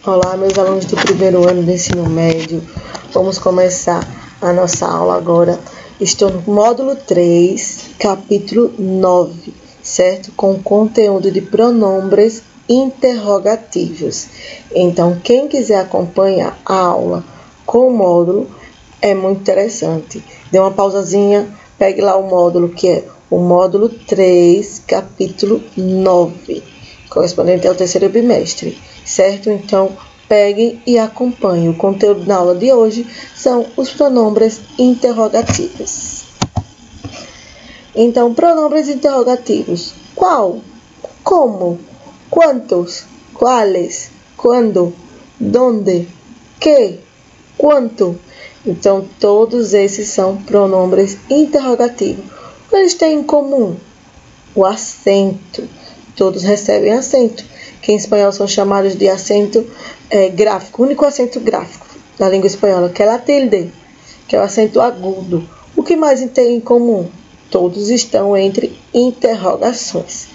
Olá, meus alunos do primeiro ano do ensino médio. Vamos começar a nossa aula agora. Estou no módulo 3, capítulo 9, certo? Com conteúdo de pronombres interrogativos. Então, quem quiser acompanhar a aula com o módulo, é muito interessante. Dê uma pausazinha, pegue lá o módulo, que é o módulo 3, capítulo 9, correspondente ao terceiro bimestre, certo? Então, pegue e acompanhe. O conteúdo da aula de hoje são os pronombres interrogativos. Então, pronombres interrogativos. Qual? Como? Quantos? Quais? Quando? Donde? Que? Quanto? Então, todos esses são pronombres interrogativos. O que eles têm em comum? O acento. Todos recebem acento, que em espanhol são chamados de acento gráfico, único acento gráfico da língua espanhola, que é a tilde, que é o acento agudo. O que mais tem em comum? Todos estão entre interrogações.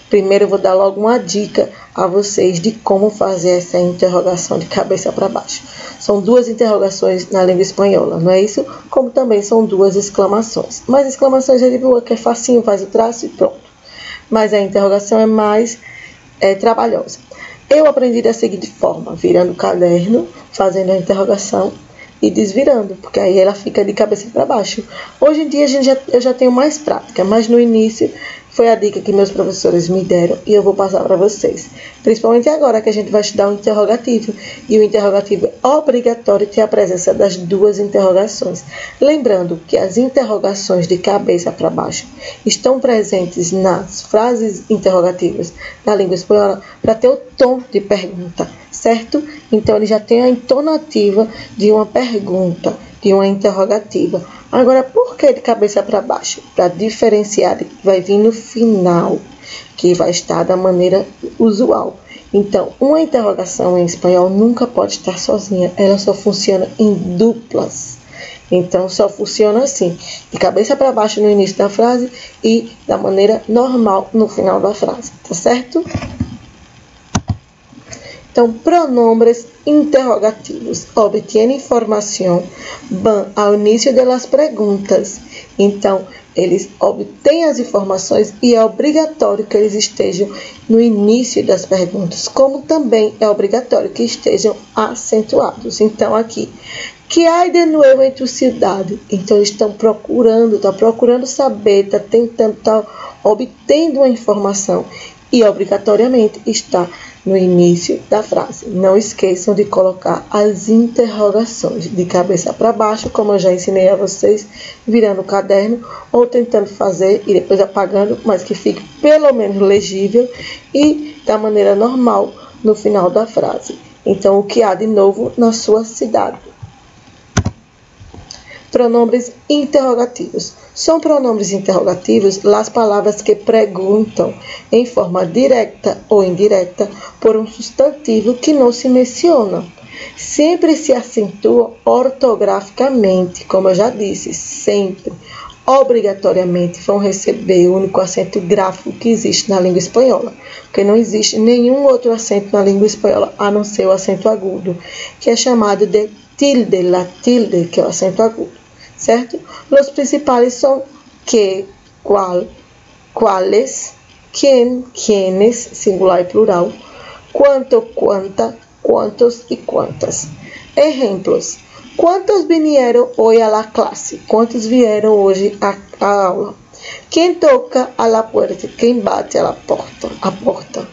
Primeiro eu vou dar logo uma dica a vocês de como fazer essa interrogação de cabeça para baixo. São duas interrogações na língua espanhola, não é isso? Como também são duas exclamações. Mas exclamações é de boa, que é facinho, faz o traço e pronto. Mas a interrogação é mais trabalhosa. Eu aprendi da seguinte forma, virando o caderno, fazendo a interrogação e desvirando, porque aí ela fica de cabeça para baixo. Hoje em dia eu já tenho mais prática, mas no início foi a dica que meus professores me deram e eu vou passar para vocês. Principalmente agora que a gente vai estudar o interrogativo. E o interrogativo é obrigatório ter a presença das duas interrogações. Lembrando que as interrogações de cabeça para baixo estão presentes nas frases interrogativas da língua espanhola para ter o tom de pergunta, certo? Então ele já tem a entonativa de uma pergunta, de uma interrogativa. Agora, por que de cabeça para baixo? Para diferenciar, vai vir no final, que vai estar da maneira usual. Então, uma interrogação em espanhol nunca pode estar sozinha, ela só funciona em duplas. Então, só funciona assim, de cabeça para baixo no início da frase e da maneira normal no final da frase, tá certo? Então, pronombres interrogativos. Obtiene informação, van ao início das perguntas. Então, eles obtêm as informações e é obrigatório que eles estejam no início das perguntas, como também é obrigatório que estejam acentuados. Então, aqui, que há de novo em tua cidade? Então, eles estão procurando saber, está tentando, está obtendo uma informação e obrigatoriamente está no início da frase. Não esqueçam de colocar as interrogações de cabeça para baixo, como eu já ensinei a vocês, virando o caderno ou tentando fazer e depois apagando, mas que fique pelo menos legível e da maneira normal no final da frase. Então, o que há de novo na sua cidade? Pronombres interrogativos. São pronombres interrogativos as palavras que perguntam em forma direta ou indireta por um substantivo que não se menciona. Sempre se acentuam ortograficamente, como eu já disse, sempre. Obrigatoriamente vão receber o único acento gráfico que existe na língua espanhola, porque não existe nenhum outro acento na língua espanhola a não ser o acento agudo, que é chamado de tilde, la tilde, que é o acento agudo. Certo? Os principais são que, qual, quales, quem, quienes, singular e plural, quanto, quanta, quantos e quantas. Exemplos. Quantos vieram hoje à classe? Quantos vieram hoje à aula? Quem toca a la puerta? Quem bate a porta?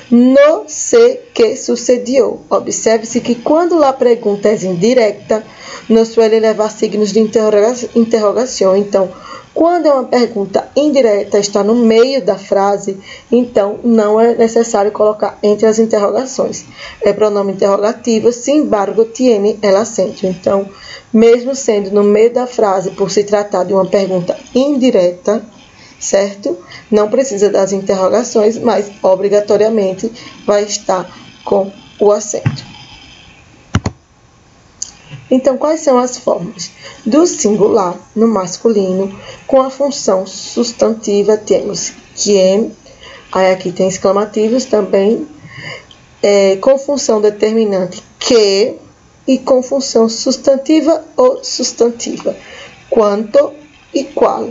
Não sei que sucedeu. Observe-se que quando a pergunta é indireta, não suele levar signos de interrogação. Então, quando é uma pergunta indireta, está no meio da frase, então não é necessário colocar entre as interrogações. É pronome interrogativo, sin embargo, tiene el acento. Então, mesmo sendo no meio da frase, por se tratar de uma pergunta indireta, certo? Não precisa das interrogações, mas obrigatoriamente vai estar com o acento. Então, quais são as formas? Do singular no masculino, com a função substantiva, temos quien, aí aqui tem exclamativos também, com função determinante que, e com função substantiva ou substantiva, quanto e qual.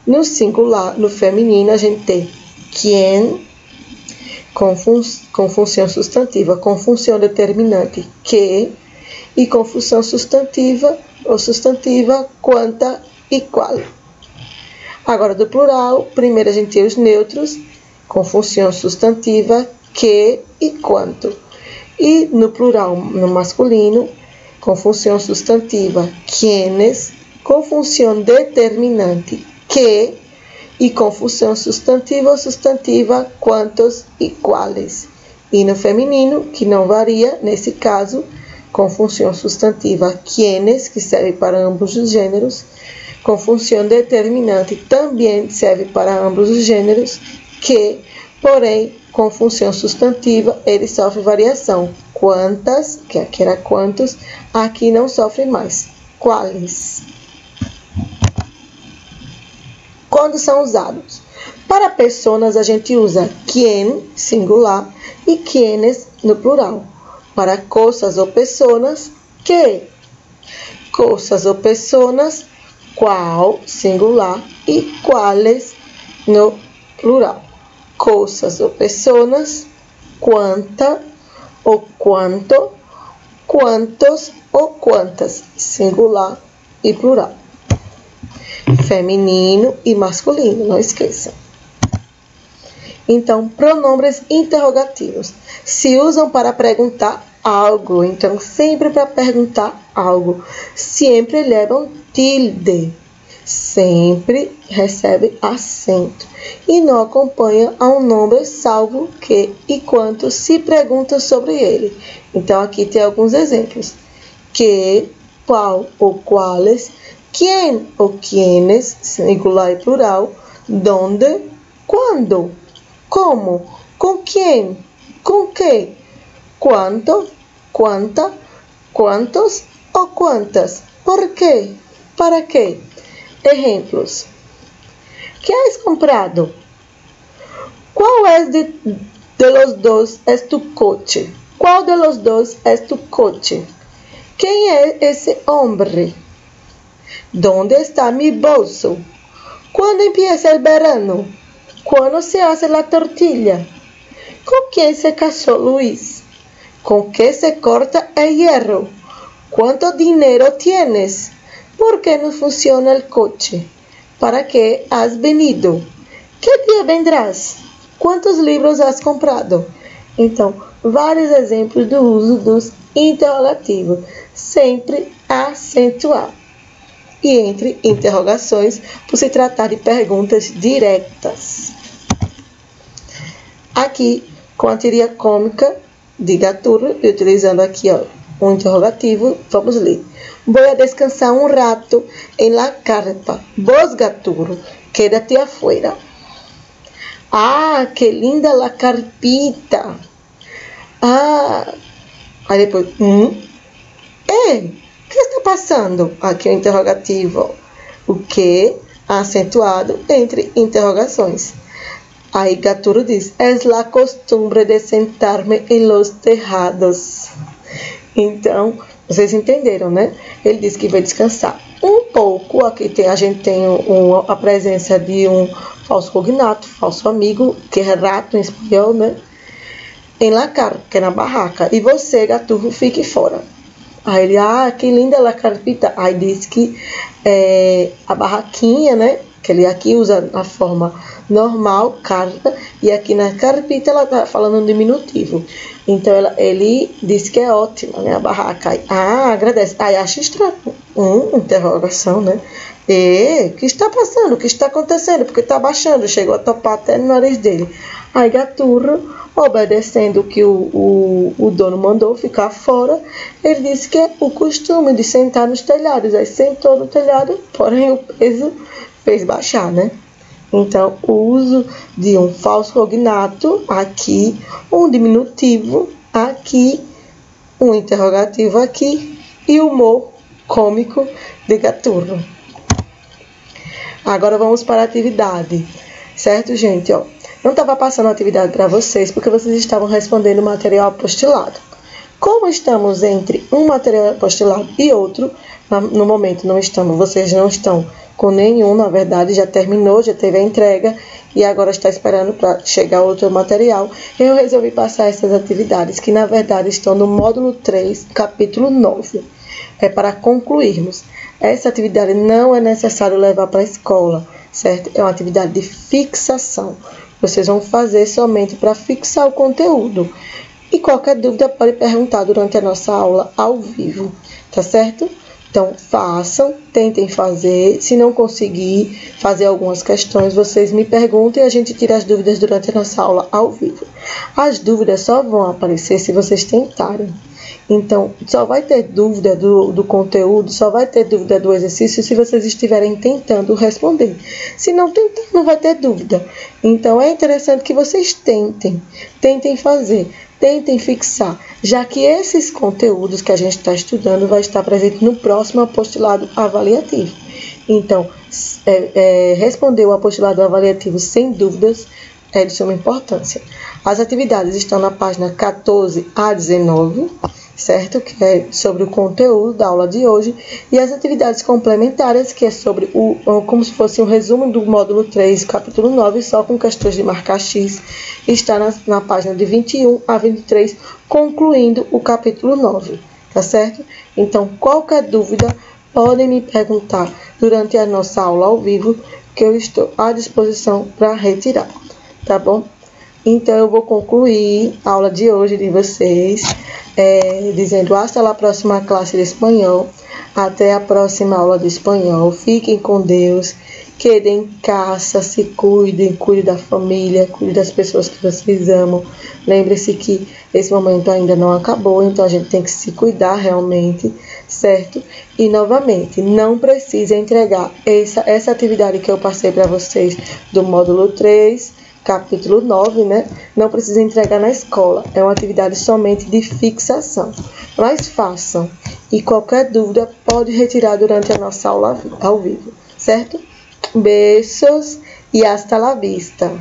No singular, no feminino, a gente tem quien, com função substantiva, com função determinante que, e com função substantiva ou substantiva, quanta e qual. Agora, do plural, primeiro a gente tem os neutros, com função substantiva que e quanto. E no plural, no masculino, com função substantiva quienes, com função determinante que, e com função substantiva ou substantiva quantos e quais. E no feminino, que não varia, nesse caso, com função substantiva quienes, que serve para ambos os gêneros, com função determinante também serve para ambos os gêneros, que, porém, com função substantiva, ele sofre variação. Quantas, que aqui era quantos, aqui não sofre mais. Quais? Quando são usados? Para pessoas, a gente usa quien, singular, e quienes, no plural. Para coisas ou pessoas, que. Coisas ou pessoas, qual, singular, e quales, no plural. Coisas ou pessoas, quanta ou quanto, quantos ou quantas, singular e plural. Feminino e masculino, não esqueçam. Então, pronomes interrogativos se usam para perguntar algo. Então, sempre para perguntar algo. Sempre levam tilde. Sempre recebe acento. E não acompanha a um nome salvo que e quanto se pergunta sobre ele. Então, aqui tem alguns exemplos. Que, qual ou quales, quem ou quienes, singular e plural, donde, quando, como, com quem, com que, quanto, quanta, quantos ou quantas, por quê, para quê. Exemplos. ¿Qué has comprado? ¿Cuál de los dos es tu coche? ¿Cuál de los dos es tu coche? ¿Quién es ese hombre? ¿Dónde está mi bolso? ¿Cuándo empieza el verano? ¿Cuándo se hace la tortilla? ¿Con quién se casó Luis? ¿Con qué se corta el hierro? ¿Cuánto dinero tienes? ¿Por qué no funciona el coche? ¿Para qué has venido? ¿Qué día vendrás? ¿Quantos livros has comprado? Então, vários exemplos do uso dos interrogativos, sempre acentuado. E entre interrogações, por se tratar de perguntas diretas. Aqui, com a teoria cômica de Gaturro, utilizando aqui um interrogativo, vamos ler. Voy a descansar un rato en la carpa. Vos, Gaturro, quédate afuera. Ah, qué linda la carpita. Ah, aí depois, Ei, o que está passando? Aqui é o interrogativo. O que? Acentuado entre interrogações. Aí Gaturro diz, es la costumbre de sentarme en los tejados. Então, vocês entenderam, né? Ele disse que vai descansar um pouco. Aqui a gente tem a presença de um falso cognato, falso amigo, que é rato em espanhol, né? Em la carpa, que é na barraca. E você, Gaturro, fique fora. Aí ele, que linda la carpita. Aí diz que a barraquinha, né? Que ele aqui usa a forma normal, carpa, e aqui na carpita ela tá falando um diminutivo. Então ele disse que é ótima, né? A barraca. Aí, agradece. Aí acha estranho. Interrogação, né? O que está passando? O que está acontecendo? Porque está baixando. Chegou a topar até no nariz dele. Aí Gaturro, obedecendo o que o dono mandou ficar fora, ele disse que é o costume de sentar nos telhados. Aí sentou no telhado, porém o peso fez baixar, né? Então, o uso de um falso cognato, aqui, um diminutivo, aqui, um interrogativo aqui, e humor cômico de Gaturro. Agora vamos para a atividade, certo, gente? Ó, não estava passando a atividade para vocês porque vocês estavam respondendo o material apostilado. Como estamos entre um material apostilado e outro, no momento não estamos, vocês não estão com nenhum, na verdade, já terminou, já teve a entrega e agora está esperando para chegar outro material. Eu resolvi passar essas atividades que, na verdade, estão no módulo 3, capítulo 9. É para concluirmos. Essa atividade não é necessário levar para a escola, certo? É uma atividade de fixação. Vocês vão fazer somente para fixar o conteúdo. E qualquer dúvida pode perguntar durante a nossa aula ao vivo, tá certo? Então, façam, tentem fazer. Se não conseguir fazer algumas questões, vocês me perguntem e a gente tira as dúvidas durante a nossa aula ao vivo. As dúvidas só vão aparecer se vocês tentarem. Então, só vai ter dúvida do conteúdo, só vai ter dúvida do exercício se vocês estiverem tentando responder. Se não tentar, não vai ter dúvida. Então, é interessante que vocês tentem fazer, tentem fixar, já que esses conteúdos que a gente está estudando vai estar presente no próximo apostilado avaliativo. Então, responder o apostilado avaliativo sem dúvidas é de suma importância. As atividades estão na página 14 a 19, certo? Que é sobre o conteúdo da aula de hoje. E as atividades complementares, que é sobre como se fosse um resumo do módulo 3, capítulo 9, só com questões de marcar X, está na página de 21 a 23, concluindo o capítulo 9, tá certo? Então, qualquer dúvida, podem me perguntar durante a nossa aula ao vivo, que eu estou à disposição para retirar, tá bom? Então, eu vou concluir a aula de hoje de vocês, dizendo hasta a próxima classe de espanhol. Até a próxima aula de espanhol. Fiquem com Deus. Quedem em casa, se cuidem da família, cuidem das pessoas que vocês amam. Lembre-se que esse momento ainda não acabou, então a gente tem que se cuidar realmente, certo? E, novamente, não precisa entregar essa atividade que eu passei para vocês do módulo 3, capítulo 9, né? Não precisa entregar na escola. É uma atividade somente de fixação. Mas façam. E qualquer dúvida pode retirar durante a nossa aula ao vivo, certo? Beijos e hasta la vista.